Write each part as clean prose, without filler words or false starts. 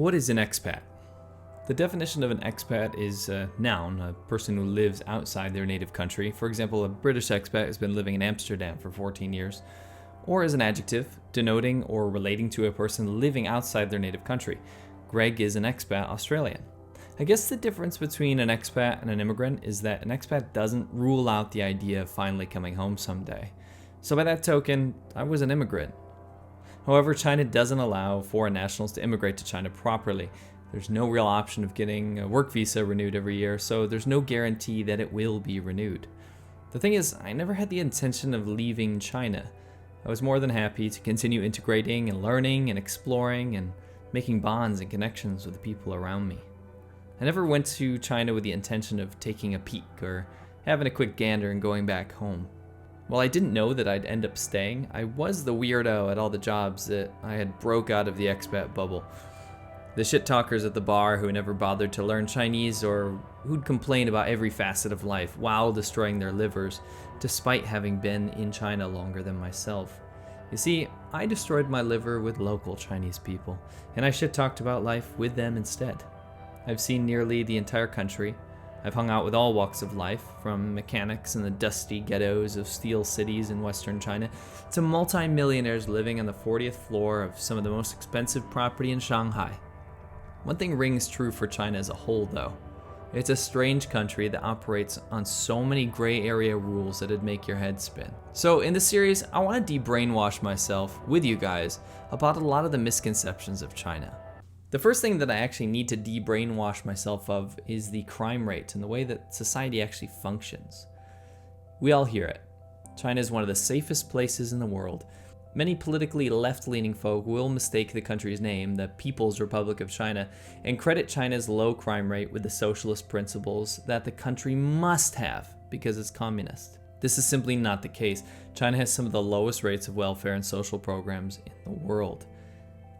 What is an expat? The definition of an expat is a noun, a person who lives outside their native country. For example, a British expat has been living in Amsterdam for 14 years. Or as an adjective, denoting or relating to a person living outside their native country. Greg is an expat Australian. I guess the difference between an expat and an immigrant is that an expat doesn't rule out the idea of finally coming home someday. So by that token, I was an immigrant. However, China doesn't allow foreign nationals to immigrate to China properly. There's no real option of getting a work visa renewed every year, so there's no guarantee that it will be renewed. The thing is, I never had the intention of leaving China. I was more than happy to continue integrating and learning and exploring and making bonds and connections with the people around me. I never went to China with the intention of taking a peek or having a quick gander and going back home. While I didn't know that I'd end up staying, I was the weirdo at all the jobs that I had broke out of the expat bubble. The shit talkers at the bar who never bothered to learn Chinese or who'd complain about every facet of life while destroying their livers, despite having been in China longer than myself. You see, I destroyed my liver with local Chinese people, and I shit talked about life with them instead. I've seen nearly the entire country. I've hung out with all walks of life, from mechanics in the dusty ghettos of steel cities in western China to multi-millionaires living on the 40th floor of some of the most expensive property in Shanghai. One thing rings true for China as a whole, though. It's a strange country that operates on so many gray area rules that it'd make your head spin. So in this series, I want to de-brainwash myself with you guys about a lot of the misconceptions of China. The first thing that I actually need to de-brainwash myself of is the crime rate and the way that society actually functions. We all hear it. China is one of the safest places in the world. Many politically left-leaning folk will mistake the country's name, the People's Republic of China, and credit China's low crime rate with the socialist principles that the country must have because it's communist. This is simply not the case. China has some of the lowest rates of welfare and social programs in the world.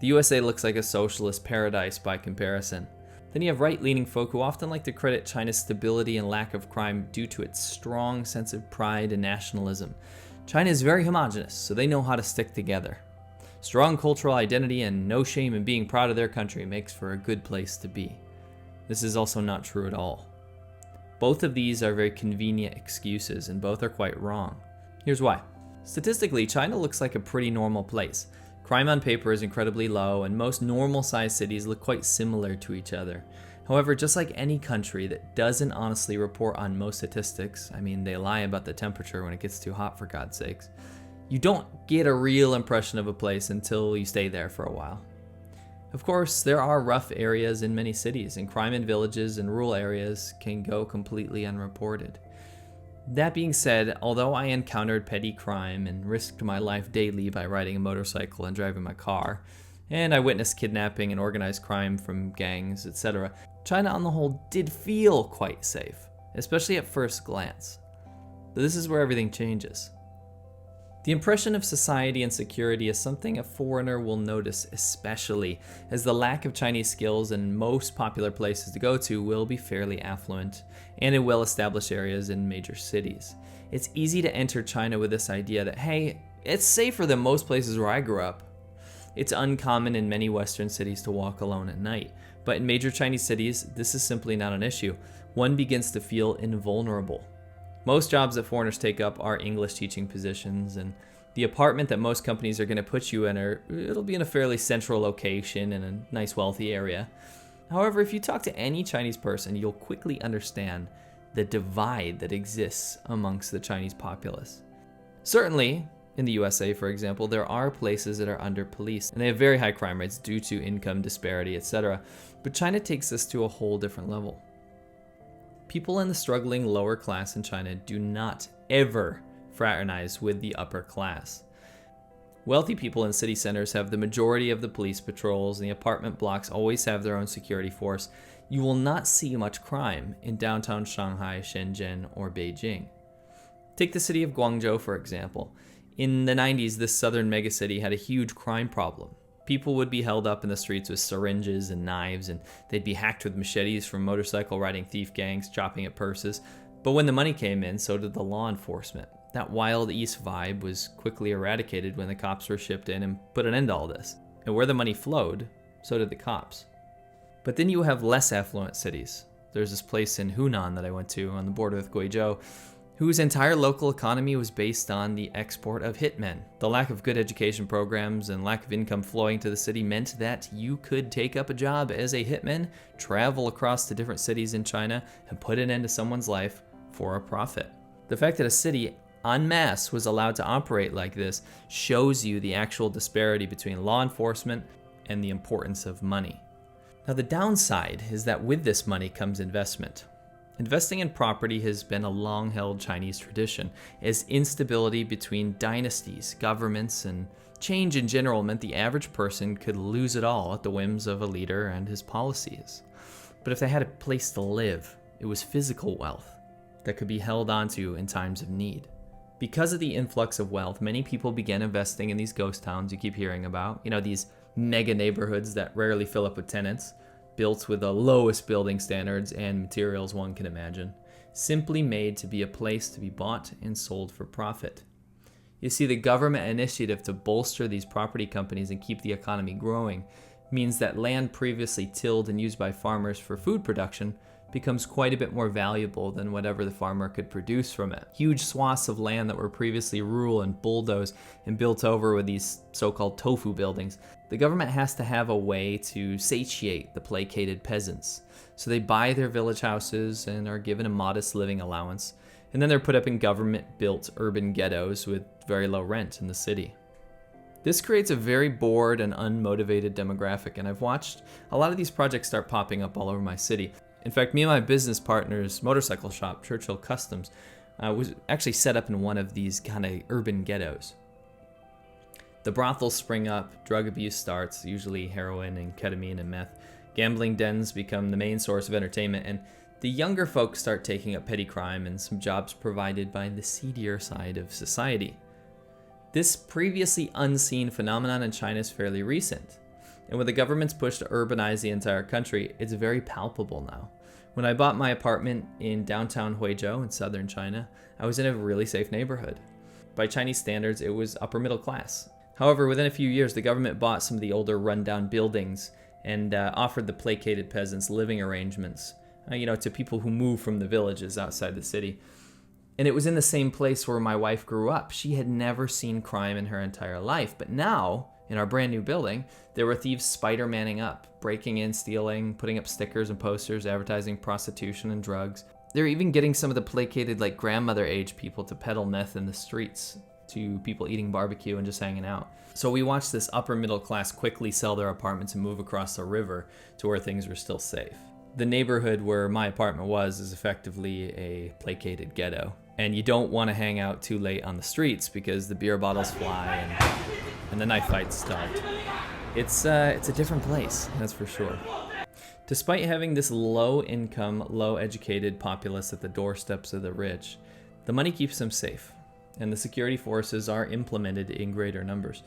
The USA looks like a socialist paradise by comparison. Then you have right-leaning folk who often like to credit China's stability and lack of crime due to its strong sense of pride and nationalism. China is very homogenous, so they know how to stick together. Strong cultural identity and no shame in being proud of their country makes for a good place to be. This is also not true at all. Both of these are very convenient excuses, and both are quite wrong. Here's why. Statistically, China looks like a pretty normal place. Crime on paper is incredibly low, and most normal-sized cities look quite similar to each other. However, just like any country that doesn't honestly report on most statistics, I mean, they lie about the temperature when it gets too hot for God's sakes, you don't get a real impression of a place until you stay there for a while. Of course, there are rough areas in many cities, and crime in villages and rural areas can go completely unreported. That being said, although I encountered petty crime and risked my life daily by riding a motorcycle and driving my car, and I witnessed kidnapping and organized crime from gangs, etc., China on the whole did feel quite safe, especially at first glance. But this is where everything changes. The impression of society and security is something a foreigner will notice especially, as the lack of Chinese skills in most popular places to go to will be fairly affluent, and in well-established areas in major cities. It's easy to enter China with this idea that, hey, it's safer than most places where I grew up. It's uncommon in many Western cities to walk alone at night, but in major Chinese cities, this is simply not an issue. One begins to feel invulnerable. Most jobs that foreigners take up are English teaching positions, and the apartment that most companies are going to put you in, it'll be in a fairly central location in a nice wealthy area. However, if you talk to any Chinese person, you'll quickly understand the divide that exists amongst the Chinese populace. Certainly, in the USA, for example, there are places that are under-policed, and they have very high crime rates due to income disparity, etc. But China takes this to a whole different level. People in the struggling lower class in China do not ever fraternize with the upper class. Wealthy people in city centers have the majority of the police patrols, and the apartment blocks always have their own security force. You will not see much crime in downtown Shanghai, Shenzhen, or Beijing. Take the city of Guangzhou, for example. In the 90s, this southern megacity had a huge crime problem. People would be held up in the streets with syringes and knives, and they'd be hacked with machetes from motorcycle riding thief gangs chopping at purses. But when the money came in, so did the law enforcement. That Wild East vibe was quickly eradicated when the cops were shipped in and put an end to all this. And where the money flowed, so did the cops. But then you have less affluent cities. There's this place in Hunan that I went to on the border with Guizhou, whose entire local economy was based on the export of hitmen. The lack of good education programs and lack of income flowing to the city meant that you could take up a job as a hitman, travel across to different cities in China, and put an end to someone's life for a profit. The fact that a city en masse was allowed to operate like this shows you the actual disparity between law enforcement and the importance of money. Now, the downside is that with this money comes investment. Investing in property has been a long-held Chinese tradition, as instability between dynasties, governments, and change in general meant the average person could lose it all at the whims of a leader and his policies. But if they had a place to live, it was physical wealth that could be held onto in times of need. Because of the influx of wealth, many people began investing in these ghost towns you keep hearing about, these mega neighborhoods that rarely fill up with tenants, built with the lowest building standards and materials one can imagine, simply made to be a place to be bought and sold for profit. You see, the government initiative to bolster these property companies and keep the economy growing means that land previously tilled and used by farmers for food production becomes quite a bit more valuable than whatever the farmer could produce from it. Huge swaths of land that were previously rural and bulldozed and built over with these so-called tofu buildings. The government has to have a way to satiate the placated peasants. So they buy their village houses and are given a modest living allowance. And then they're put up in government-built urban ghettos with very low rent in the city. This creates a very bored and unmotivated demographic, and I've watched a lot of these projects start popping up all over my city. In fact, me and my business partner's motorcycle shop, Churchill Customs, was actually set up in one of these kind of urban ghettos. The brothels spring up, drug abuse starts, usually heroin and ketamine and meth. Gambling dens become the main source of entertainment, and the younger folks start taking up petty crime and some jobs provided by the seedier side of society. This previously unseen phenomenon in China is fairly recent. And with the government's push to urbanize the entire country, it's very palpable now. When I bought my apartment in downtown Huizhou in southern China, I was in a really safe neighborhood. By Chinese standards, it was upper middle class. However, within a few years, the government bought some of the older rundown buildings and offered the placated peasants living arrangements, to people who moved from the villages outside the city. And it was in the same place where my wife grew up. She had never seen crime in her entire life, but now, in our brand new building, there were thieves Spider-Manning up, breaking in, stealing, putting up stickers and posters, advertising prostitution and drugs. They're even getting some of the placated, grandmother age people to peddle meth in the streets to people eating barbecue and just hanging out. So we watched this upper middle class quickly sell their apartments and move across the river to where things were still safe. The neighborhood where my apartment was is effectively a placated ghetto. And you don't want to hang out too late on the streets because the beer bottles fly and the knife fights start. It's a different place, that's for sure. Despite having this low-income, low-educated populace at the doorsteps of the rich, the money keeps them safe, and the security forces are implemented in greater numbers.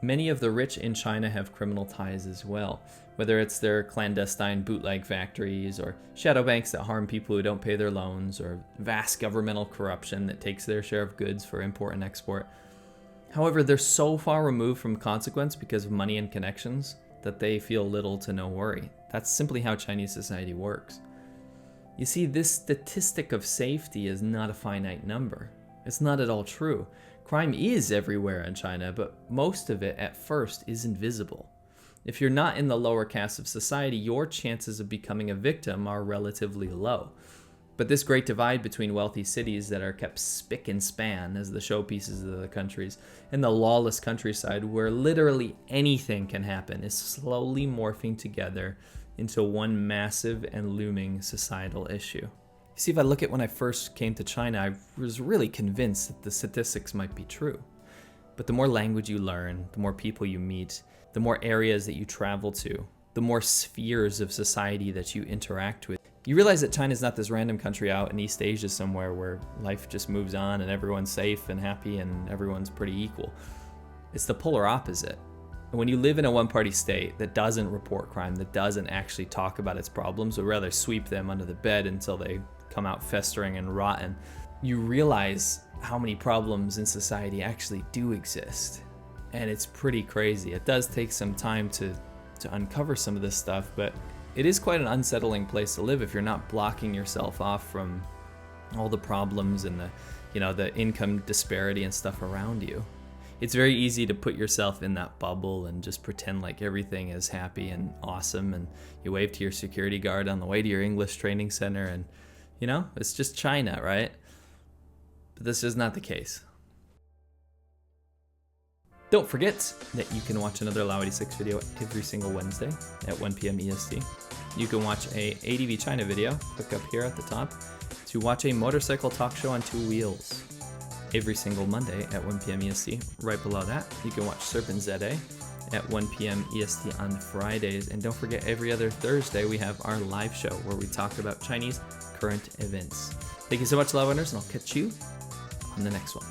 Many of the rich in China have criminal ties as well, whether it's their clandestine bootleg factories or shadow banks that harm people who don't pay their loans or vast governmental corruption that takes their share of goods for import and export. However, they're so far removed from consequence because of money and connections that they feel little to no worry. That's simply how Chinese society works. You see, this statistic of safety is not a finite number. It's not at all true. Crime is everywhere in China, but most of it at first is invisible. If you're not in the lower caste of society, your chances of becoming a victim are relatively low. But this great divide between wealthy cities that are kept spick and span as the showpieces of the countries and the lawless countryside where literally anything can happen is slowly morphing together into one massive and looming societal issue. You see, if I look at when I first came to China, I was really convinced that the statistics might be true. But the more language you learn, the more people you meet, the more areas that you travel to, the more spheres of society that you interact with, you realize that China is not this random country out in East Asia somewhere where life just moves on and everyone's safe and happy and everyone's pretty equal. It's the polar opposite. And when you live in a one-party state that doesn't report crime, that doesn't actually talk about its problems, but rather sweep them under the bed until they come out festering and rotten, you realize how many problems in society actually do exist. And it's pretty crazy. It does take some time to uncover some of this stuff, but it is quite an unsettling place to live if you're not blocking yourself off from all the problems and the income disparity and stuff around you. It's very easy to put yourself in that bubble and just pretend like everything is happy and awesome, and you wave to your security guard on the way to your English training center, and it's just China, right? But this is not the case. Don't forget that you can watch another Laowinners video every single Wednesday at 1 PM EST. You can watch a ADVChina video, click up here at the top, to watch a motorcycle talk show on 2 wheels every single Monday at 1 PM EST. Right below that, you can watch SerpentZA at 1 PM EST on Fridays. And don't forget, every other Thursday, we have our live show where we talk about Chinese current events. Thank you so much, Laowinners, and I'll catch you on the next one.